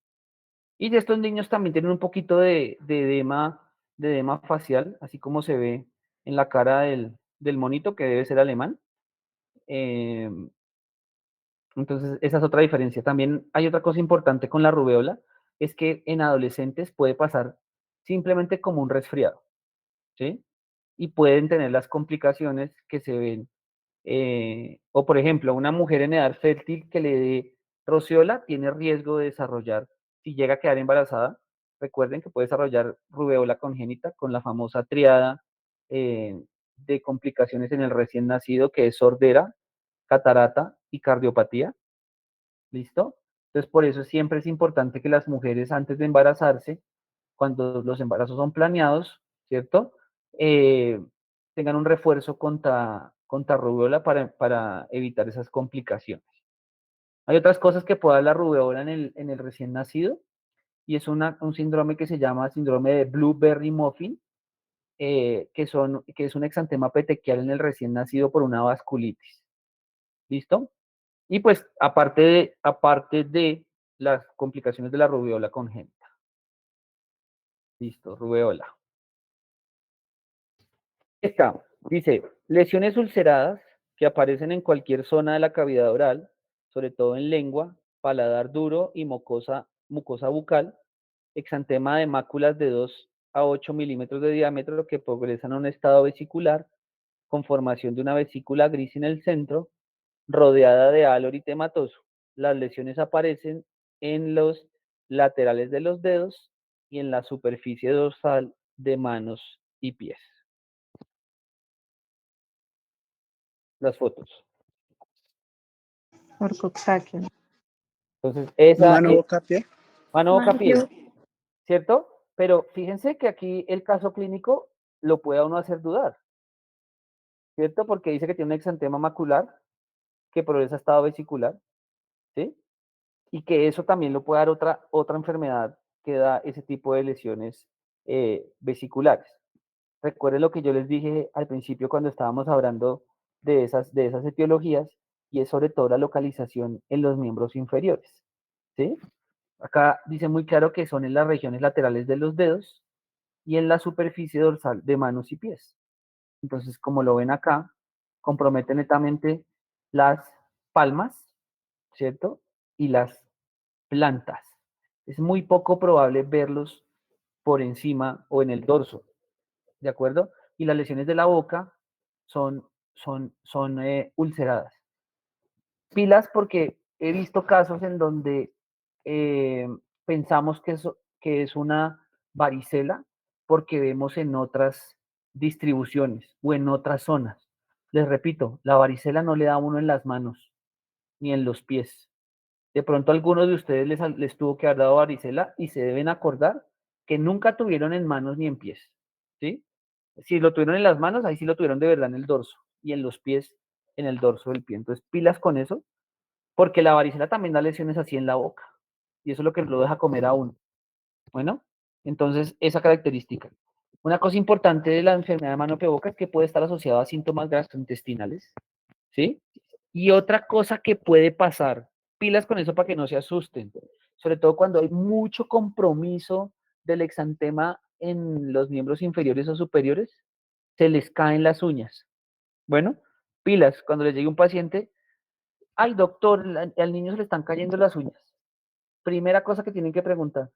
y de estos niños también tienen un poquito de edema facial, así como se ve en la cara del monito, que debe ser alemán. Entonces, esa es otra diferencia. También hay otra cosa importante con la rubeola, es que en adolescentes puede pasar simplemente como un resfriado, ¿sí? Y pueden tener las complicaciones que se ven. O, por ejemplo, una mujer en edad fértil que le dé rociola tiene riesgo de desarrollar, si llega a quedar embarazada, recuerden que puede desarrollar rubeola congénita con la famosa triada de complicaciones en el recién nacido, que es sordera, catarata y cardiopatía. ¿Listo? Entonces, por eso siempre es importante que las mujeres antes de embarazarse, cuando los embarazos son planeados, ¿cierto? Eh, tengan un refuerzo contra rubiola para evitar esas complicaciones. Hay otras cosas que puede dar la rubeola en el recién nacido, y es un síndrome que se llama síndrome de Blueberry Muffin, que es un exantema petequial en el recién nacido por una vasculitis. ¿Listo? Y pues, aparte de las complicaciones de la rubeola congénita. Listo, rubeola. Esta dice, lesiones ulceradas que aparecen en cualquier zona de la cavidad oral, sobre todo en lengua, paladar duro y mucosa bucal, exantema de máculas de 2 a 8 milímetros de diámetro que progresan a un estado vesicular, con formación de una vesícula gris en el centro, rodeada de halo eritematoso. Las lesiones aparecen en los laterales de los dedos y en la superficie dorsal de manos y pies. Las fotos. Por Coxsackie. Entonces, esa Mano, es boca, pie. mano, boca, Mano, pie, ¿cierto? Pero fíjense que aquí el caso clínico lo puede a uno hacer dudar, ¿cierto? Porque dice que tiene un exantema macular que progresa a estado vesicular, ¿sí? Y que eso también lo puede dar otra enfermedad que da ese tipo de lesiones vesiculares. Recuerden lo que yo les dije al principio cuando estábamos hablando de esas etiologías, y es sobre todo la localización en los miembros inferiores, ¿sí? Acá dice muy claro que son en las regiones laterales de los dedos y en la superficie dorsal de manos y pies. Entonces, como lo ven acá, compromete netamente las palmas, ¿cierto? Y las plantas. Es muy poco probable verlos por encima o en el dorso, ¿de acuerdo? Y las lesiones de la boca son ulceradas. Pilas, porque he visto casos en donde eh, pensamos que es una varicela porque vemos en otras distribuciones o en otras zonas. Les repito, la varicela no le da a uno en las manos ni en los pies. De pronto a algunos de ustedes les tuvo que haber dado varicela y se deben acordar que nunca tuvieron en manos ni en pies, ¿sí? Si lo tuvieron en las manos, ahí sí lo tuvieron de verdad en el dorso, y en los pies, en el dorso del pie. Entonces, pilas con eso, porque la varicela también da lesiones así en la boca, y eso es lo que lo deja comer a uno. Bueno, entonces, esa característica. Una cosa importante de la enfermedad de mano pie boca es que puede estar asociada a síntomas gastrointestinales, ¿sí? Y otra cosa que puede pasar, pilas con eso para que no se asusten, sobre todo cuando hay mucho compromiso del exantema en los miembros inferiores o superiores, se les caen las uñas. Bueno, pilas, cuando les llegue un paciente, ay doctor, al niño se le están cayendo las uñas. Primera cosa que tienen que preguntar,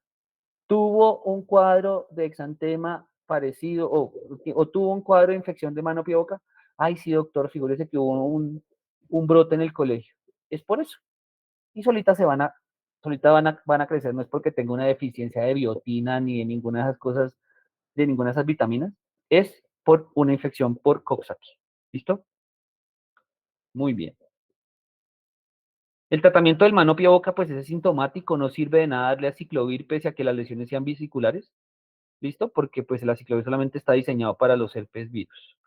¿tuvo un cuadro de exantema parecido o tuvo un cuadro de infección de mano pie boca? Ay, sí, doctor, figúrese que hubo un brote en el colegio. Es por eso. Y solitas van a crecer, no es porque tenga una deficiencia de biotina ni de ninguna de esas cosas, de ninguna de esas vitaminas, es por una infección por Coxsackie. ¿Listo? Muy bien. El tratamiento del mano pie boca pues es asintomático, no sirve de nada darle aciclovir pese a que las lesiones sean vesiculares. ¿Listo? Porque pues el aciclovir solamente está diseñado para los herpes virus.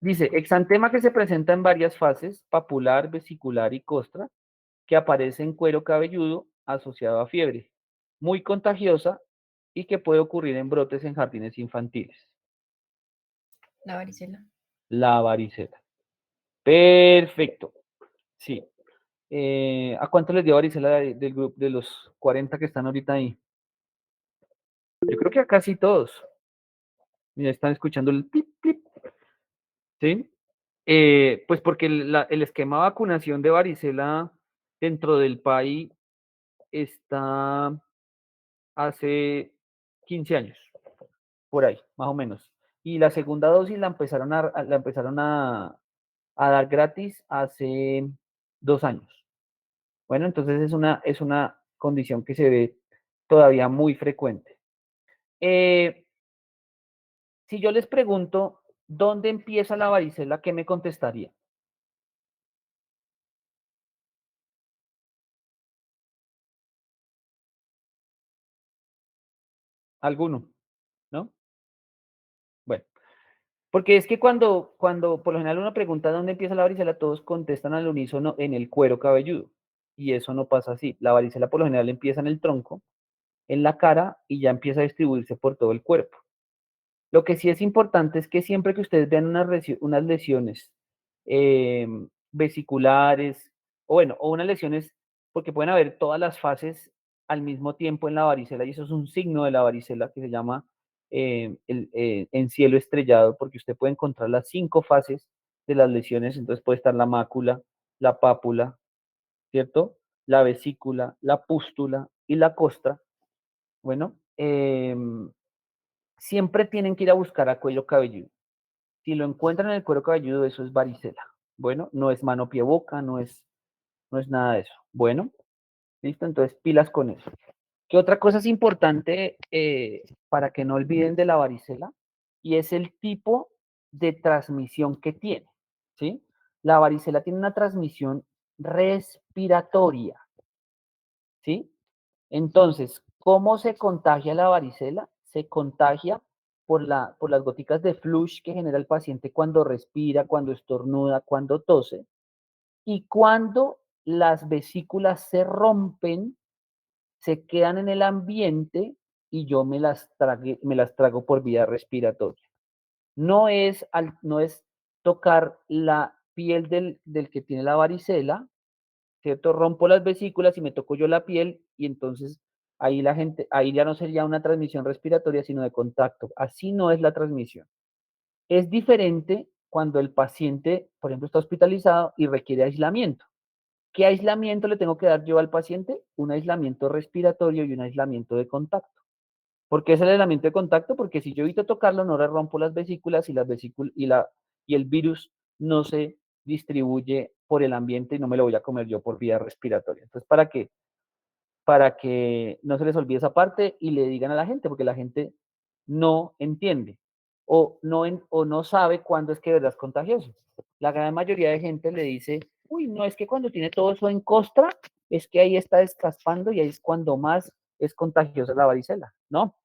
Dice, exantema que se presenta en varias fases, papular, vesicular y costra, que aparece en cuero cabelludo asociado a fiebre, muy contagiosa y que puede ocurrir en brotes en jardines infantiles. La varicela. La varicela. Perfecto. Sí. ¿A cuánto les dio varicela del grupo de los 40 que están ahorita ahí? Yo creo que a casi todos. Mira, están escuchando el pip, pip. ¿Sí? Pues porque el esquema de vacunación de varicela dentro del país está hace 15 años, por ahí, más o menos. Y la segunda dosis la empezaron a dar gratis hace 2 años. Bueno, entonces es una condición que se ve todavía muy frecuente. Si yo les pregunto, ¿dónde empieza la varicela? ¿Qué me contestaría? ¿Alguno? ¿No? Bueno, porque es que cuando por lo general uno pregunta dónde empieza la varicela, todos contestan al unísono en el cuero cabelludo. Y eso no pasa así. La varicela por lo general empieza en el tronco, en la cara y ya empieza a distribuirse por todo el cuerpo. Lo que sí es importante es que siempre que ustedes vean unas lesiones eh, vesiculares, o bueno, o unas lesiones, porque pueden haber todas las fases al mismo tiempo en la varicela, y eso es un signo de la varicela que se llama en cielo estrellado, porque usted puede encontrar las 5 fases de las lesiones, entonces puede estar la mácula, la pápula, ¿cierto? La vesícula, la pústula y la costra. Bueno, siempre tienen que ir a buscar a cuello cabelludo. Si lo encuentran en el cuero cabelludo, eso es varicela. Bueno, no es mano, pie, boca, no es nada de eso. Bueno, listo, entonces pilas con eso. ¿Qué otra cosa es importante para que no olviden de la varicela? Y es el tipo de transmisión que tiene, ¿sí? La varicela tiene una transmisión respiratoria, ¿sí? Entonces, ¿cómo se contagia la varicela? Se contagia por las goticas de flush que genera el paciente cuando respira, cuando estornuda, cuando tose, y cuando las vesículas se rompen, se quedan en el ambiente y yo me las trago por vía respiratoria. No es tocar la piel del que tiene la varicela, ¿cierto? Rompo las vesículas y me toco yo la piel y entonces ahí ya no sería una transmisión respiratoria, sino de contacto. Así no es la transmisión. Es diferente cuando el paciente, por ejemplo, está hospitalizado y requiere aislamiento. ¿Qué aislamiento le tengo que dar yo al paciente? Un aislamiento respiratorio y un aislamiento de contacto. ¿Por qué es el aislamiento de contacto? Porque si yo evito tocarlo, no le rompo las vesículas y y el virus no se distribuye por el ambiente y no me lo voy a comer yo por vía respiratoria. Entonces, para que no se les olvide esa parte y le digan a la gente, porque la gente no entiende o no sabe cuándo es que de verdad es contagioso. La gran mayoría de gente le dice, uy, no, es que cuando tiene todo eso en costra, es que ahí está descaspando y ahí es cuando más es contagiosa la varicela. No,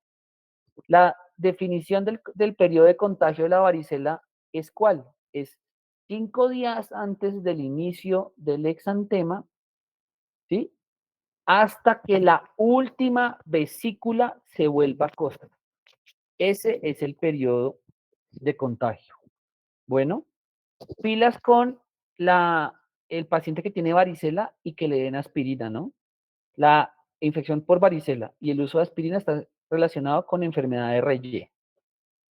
la definición del periodo de contagio de la varicela es ¿cuál? Es 5 días antes del inicio del exantema, ¿sí? Hasta que la última vesícula se vuelva costra. Ese es el periodo de contagio. Bueno, pilas con el paciente que tiene varicela y que le den aspirina, ¿no? La infección por varicela y el uso de aspirina está relacionado con enfermedad de Reye.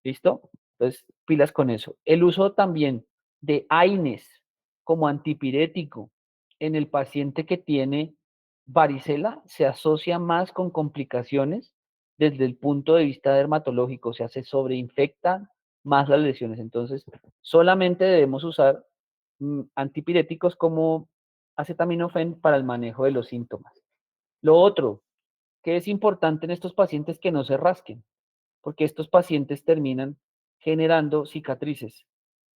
¿Listo? Entonces, pilas con eso. El uso también de AINES como antipirético en el paciente que tiene varicela se asocia más con complicaciones desde el punto de vista dermatológico, o sea, se sobreinfectan más las lesiones. Entonces, solamente debemos usar antipiréticos como acetaminofén para el manejo de los síntomas. Lo otro que es importante en estos pacientes que no se rasquen, porque estos pacientes terminan generando cicatrices,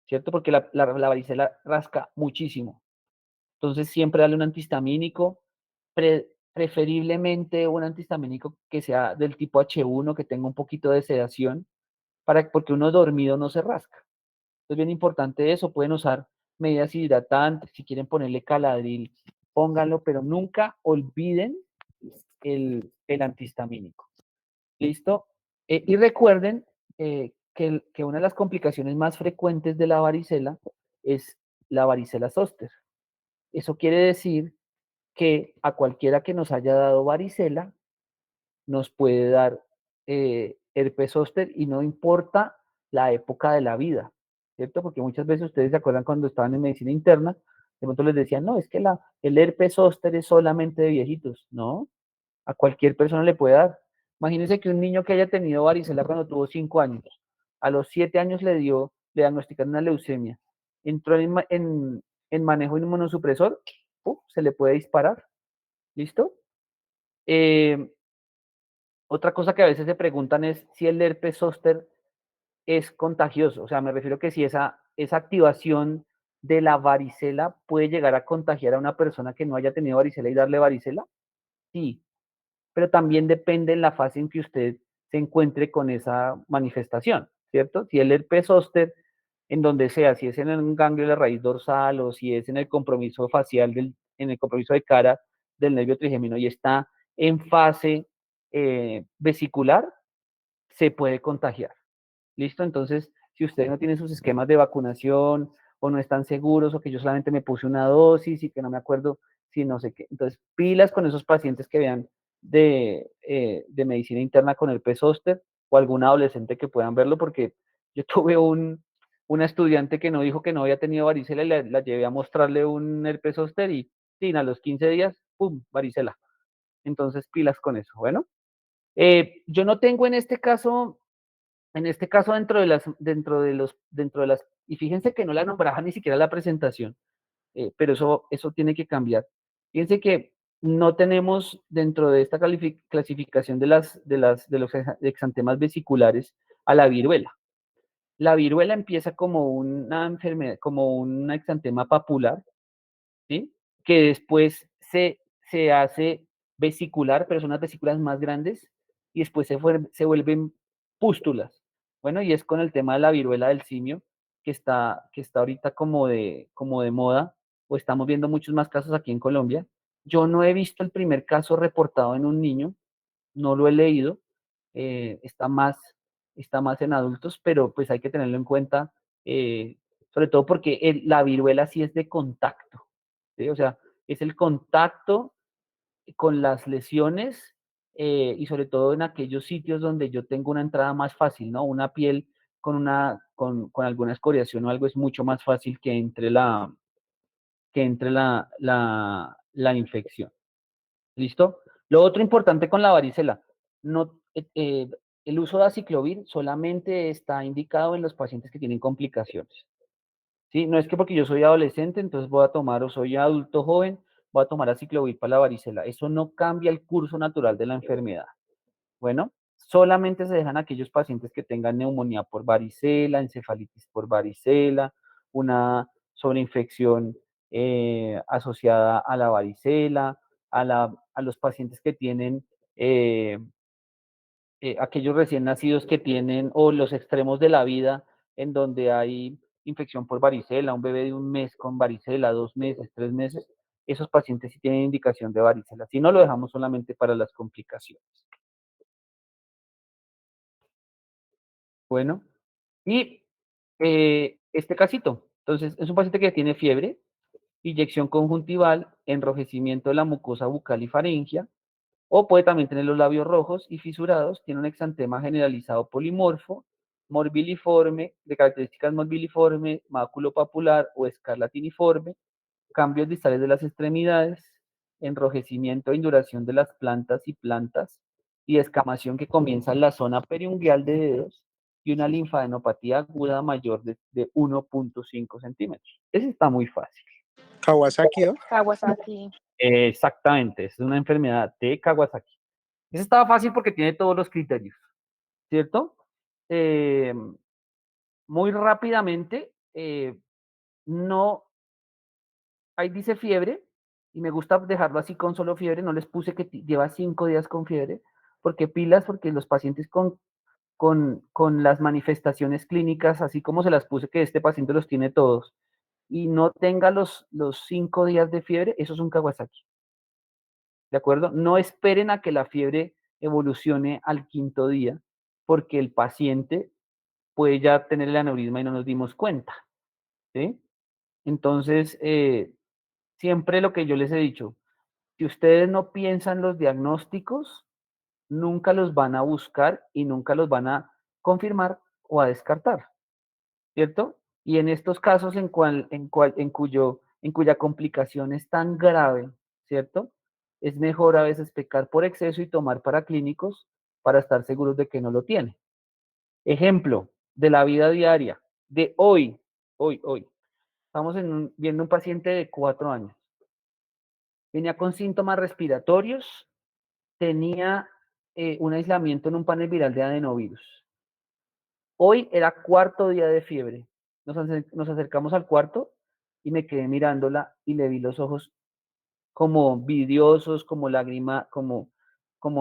¿cierto? Porque la varicela rasca muchísimo. Entonces, siempre darle un antihistamínico, preferiblemente un antihistamínico que sea del tipo H1, que tenga un poquito de sedación, porque uno dormido no se rasca. Es bien importante eso. Pueden usar medidas hidratantes, si quieren ponerle caladril, pónganlo, pero nunca olviden el antihistamínico. ¿Listo? Y recuerden que una de las complicaciones más frecuentes de la varicela es la varicela zóster. Eso quiere decir que a cualquiera que nos haya dado varicela nos puede dar herpes zóster y no importa la época de la vida. ¿cierto? Porque muchas veces ustedes se acuerdan cuando estaban en medicina interna, de pronto les decían, no, es que el herpes zóster es solamente de viejitos. No, a cualquier persona le puede dar. Imagínense que un niño que haya tenido varicela cuando tuvo 5 años, a los 7 años le diagnosticaron una leucemia, entró en manejo inmunosupresor, se le puede disparar. ¿Listo? Eh, Otra cosa que a veces se preguntan es si el herpes zóster es contagioso. O sea, me refiero que si esa activación de la varicela puede llegar a contagiar a una persona que no haya tenido varicela y darle varicela. Sí, pero también depende en la fase en que usted se encuentre con esa manifestación, ¿cierto? Si el herpes zóster, en donde sea, si es en un ganglio de la raíz dorsal o si es en el compromiso facial, en el compromiso de cara del nervio trigémino y está en fase vesicular, se puede contagiar. ¿Listo? Entonces, si ustedes no tienen sus esquemas de vacunación o no están seguros o que yo solamente me puse una dosis y que no me acuerdo si no sé qué. Entonces, pilas con esos pacientes que vean de medicina interna con el zóster o algún adolescente que puedan verlo, porque yo tuve una estudiante que no dijo que no había tenido varicela y la llevé a mostrarle un herpes zóster y a los 15 días, ¡pum!, varicela. Entonces, pilas con eso. Bueno, yo no tengo en este caso, dentro de las, y fíjense que no la nombraba ni siquiera la presentación, pero eso tiene que cambiar. Fíjense que no tenemos dentro de esta clasificación de los exantemas vesiculares a la viruela. La viruela empieza como una enfermedad, como un exantema papular, ¿sí? Que después se hace vesicular, pero son unas vesículas más grandes, y después se vuelven pústulas. Bueno, y es con el tema de la viruela del simio, que está ahorita como de moda, o estamos viendo muchos más casos aquí en Colombia. Yo no he visto el primer caso reportado en un niño, no lo he leído, está más en adultos, pero pues hay que tenerlo en cuenta, sobre todo porque la viruela sí es de contacto. ¿Sí? O sea, es el contacto con las lesiones, y sobre todo en aquellos sitios donde yo tengo una entrada más fácil, ¿no? Una piel con alguna escoriación o algo es mucho más fácil que entre la infección. ¿Listo? Lo otro importante con la varicela, no, el uso de aciclovir solamente está indicado en los pacientes que tienen complicaciones. ¿Sí? No es que porque yo soy adolescente, entonces voy a tomar, o soy adulto joven, voy a tomar aciclovir para la varicela. Eso no cambia el curso natural de la enfermedad. Bueno, solamente se dejan aquellos pacientes que tengan neumonía por varicela, encefalitis por varicela, una sobreinfección asociada a la varicela, a los pacientes que tienen aquellos recién nacidos que tienen, o los extremos de la vida, en donde hay infección por varicela, un bebé de 1 mes con varicela, 2 meses, 3 meses, esos pacientes sí tienen indicación de varicela. Si no, lo dejamos solamente para las complicaciones. Bueno, y este casito, entonces, es un paciente que tiene fiebre, inyección conjuntival, enrojecimiento de la mucosa bucal y faringea, o puede también tener los labios rojos y fisurados, tiene un exantema generalizado polimorfo, morbiliforme, de características morbiliforme, maculopapular o escarlatiniforme, cambios distales de las extremidades, enrojecimiento e induración de las plantas y escamación que comienza en la zona periungual de dedos y una linfadenopatía aguda mayor de 1.5 centímetros. Ese está muy fácil. Kawasaki, ¿no? Kawasaki. Exactamente, es una enfermedad de Kawasaki. Ese estaba fácil porque tiene todos los criterios, ¿cierto? Muy rápidamente, no, ahí dice fiebre, y me gusta dejarlo así con solo fiebre, no les puse que lleva 5 días con fiebre, porque pilas, porque los pacientes con las manifestaciones clínicas, así como se las puse que este paciente los tiene todos, y no tenga los 5 días de fiebre, eso es un Kawasaki. ¿De acuerdo? No esperen a que la fiebre evolucione al 5.º día, porque el paciente puede ya tener el aneurisma y no nos dimos cuenta, ¿sí? Entonces, siempre lo que yo les he dicho, si ustedes no piensan los diagnósticos, nunca los van a buscar y nunca los van a confirmar o a descartar, ¿cierto? Y en estos casos en cuya complicación es tan grave, ¿cierto? Es mejor a veces pecar por exceso y tomar paraclínicos para estar seguros de que no lo tiene. Ejemplo de la vida diaria, de hoy. Estamos viendo un paciente de 4 años. Venía con síntomas respiratorios, tenía un aislamiento en un panel viral de adenovirus. Hoy era 4º día de fiebre. Nos acercamos al cuarto y me quedé mirándola y le vi los ojos como vidriosos, como lágrima, como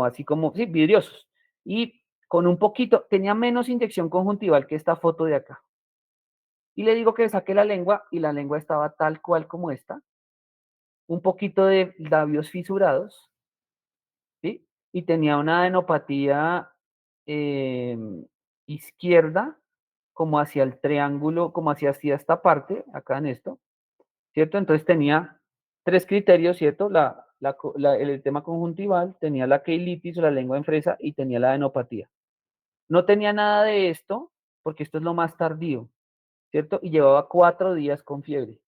así como, sí, vidriosos. Y con un poquito, tenía menos inyección conjuntival que esta foto de acá. Y le digo que saque la lengua y la lengua estaba tal cual como esta. Un poquito de labios fisurados, ¿sí? Y tenía una adenopatía izquierda, como hacia el triángulo, como hacia esta parte, acá en esto, ¿cierto? Entonces tenía 3 criterios, ¿cierto? El tema conjuntival, tenía la queilitis o la lengua en fresa y tenía la adenopatía. No tenía nada de esto, porque esto es lo más tardío, ¿cierto? Y llevaba 4 días con fiebre.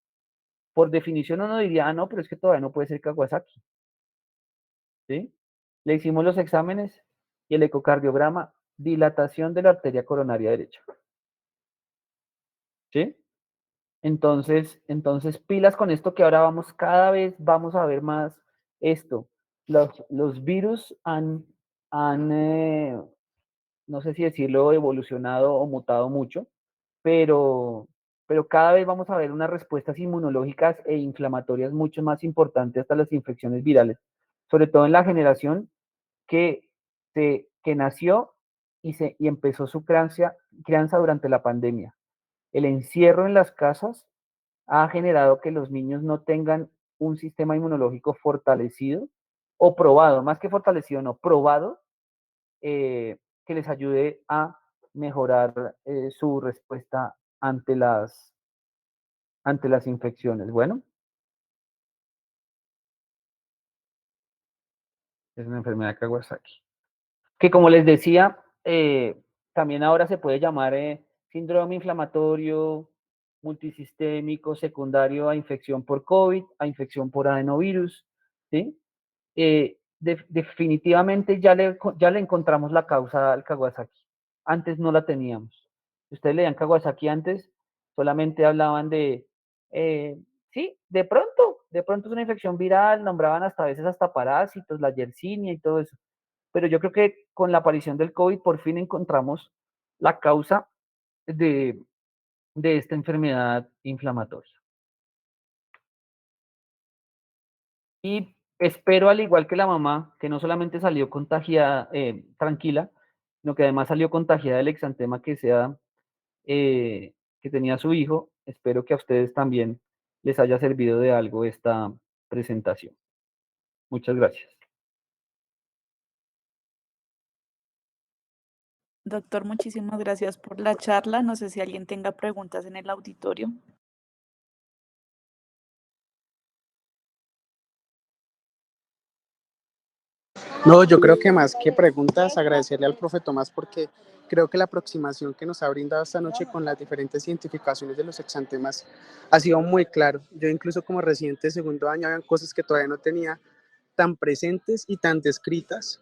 Por definición uno diría, ah, no, pero es que todavía no puede ser Kawasaki, ¿sí? Le hicimos los exámenes y el ecocardiograma, dilatación de la arteria coronaria derecha, ¿sí? Entonces pilas con esto que ahora cada vez vamos a ver más esto. Los virus no sé si decirlo, evolucionado o mutado mucho, pero cada vez vamos a ver unas respuestas inmunológicas e inflamatorias mucho más importantes hasta las infecciones virales, sobre todo en la generación que nació y empezó su crianza durante la pandemia. El encierro en las casas ha generado que los niños no tengan un sistema inmunológico fortalecido o probado, más que fortalecido, no, probado, que les ayude a mejorar su respuesta ante las infecciones. Bueno, es una enfermedad de Kawasaki. Que como les decía, también ahora se puede llamar síndrome inflamatorio multisistémico secundario a infección por COVID, a infección por adenovirus, ¿sí? Definitivamente ya le encontramos la causa al Kawasaki. Antes no la teníamos. Si ustedes leían Kawasaki antes, solamente hablaban sí, de pronto es una infección viral, nombraban hasta a veces hasta parásitos, la yersinia y todo eso. Pero yo creo que con la aparición del COVID por fin encontramos la causa de esta enfermedad inflamatoria. Y espero, al igual que la mamá, que no solamente salió contagiada, tranquila, sino que además salió contagiada del exantema que tenía su hijo, espero que a ustedes también les haya servido de algo esta presentación. Muchas gracias. Doctor, muchísimas gracias por la charla. No sé si alguien tenga preguntas en el auditorio. No, yo creo que más que preguntas, agradecerle al profe Tomás porque creo que la aproximación que nos ha brindado esta noche con las diferentes identificaciones de los exantemas ha sido muy claro. Yo incluso como residente de segundo año habían cosas que todavía no tenía tan presentes y tan descritas.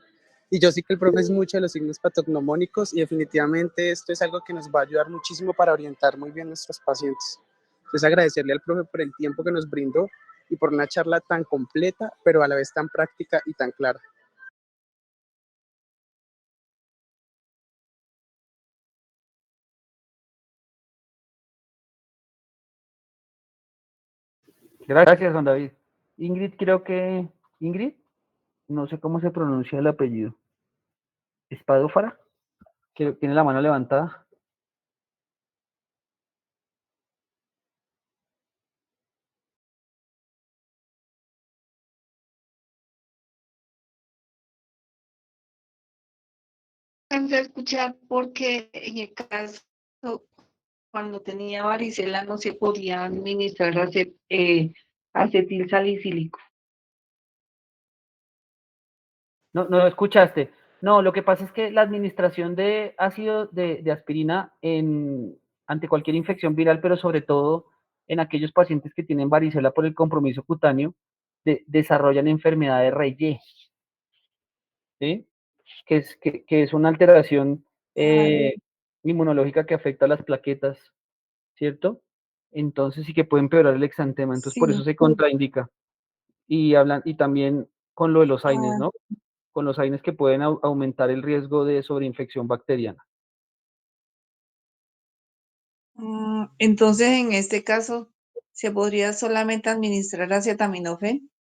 Y yo sí que el profe es mucho de los signos patognomónicos y definitivamente esto es algo que nos va a ayudar muchísimo para orientar muy bien a nuestros pacientes. Entonces agradecerle al profe por el tiempo que nos brindó y por una charla tan completa, pero a la vez tan práctica y tan clara. Gracias, Juan David. Ingrid, no sé cómo se pronuncia el apellido. Espadófara, que tiene la mano levantada. Empecé a escuchar porque en el caso, cuando tenía varicela, no se podía administrar acetil salicílico. No escuchaste. No, lo que pasa es que la administración de ácido de aspirina ante cualquier infección viral, pero sobre todo en aquellos pacientes que tienen varicela por el compromiso cutáneo, desarrollan enfermedad de Reye, ¿sí? Que es una alteración inmunológica que afecta a las plaquetas, ¿cierto? Entonces sí que puede empeorar el exantema, entonces por eso Sí. se contraindica. Y también con lo de los AINES, ¿no? Con los AINES que pueden aumentar el riesgo de sobreinfección bacteriana. Entonces, en este caso, ¿se podría solamente administrar acetaminofén?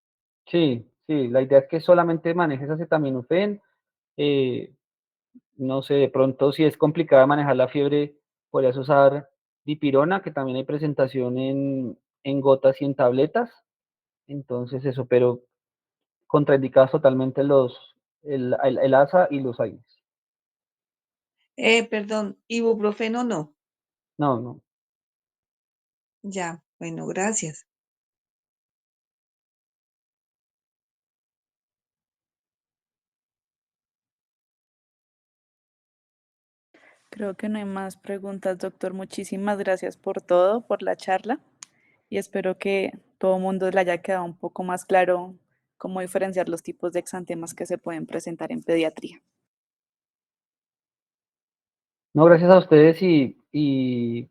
Sí, sí, la idea es que solamente manejes acetaminofén. No sé, de pronto si es complicada manejar la fiebre, podrías usar dipirona, que también hay presentación en gotas y en tabletas. Entonces eso, pero contraindicados totalmente el ASA y los AINES. Perdón, ibuprofeno no. No, no. Ya, bueno, gracias. Creo que no hay más preguntas, doctor. Muchísimas gracias por todo, por la charla y espero que todo el mundo le haya quedado un poco más claro cómo diferenciar los tipos de exantemas que se pueden presentar en pediatría. No, gracias a ustedes y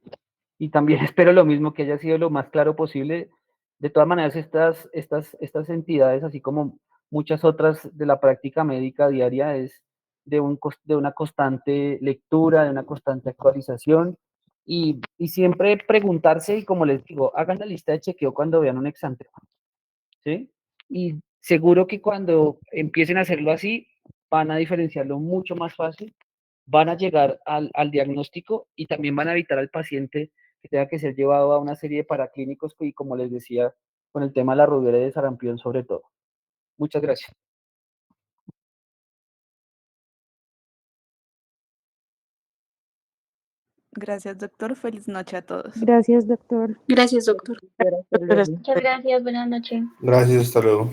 también espero lo mismo, que haya sido lo más claro posible. De todas maneras, estas entidades, así como muchas otras de la práctica médica diaria, es de una constante lectura, de una constante actualización y siempre preguntarse y, como les digo, hagan la lista de chequeo cuando vean un exantema, ¿sí? Y seguro que cuando empiecen a hacerlo así, van a diferenciarlo mucho más fácil, van a llegar al diagnóstico y también van a evitar al paciente que tenga que ser llevado a una serie de paraclínicos y, como les decía, con el tema de la rubiola y de sarampión sobre todo. Muchas gracias. Gracias, doctor. Feliz noche a todos. Gracias, doctor. Gracias, doctor. Muchas gracias, buenas noches. Gracias, hasta luego.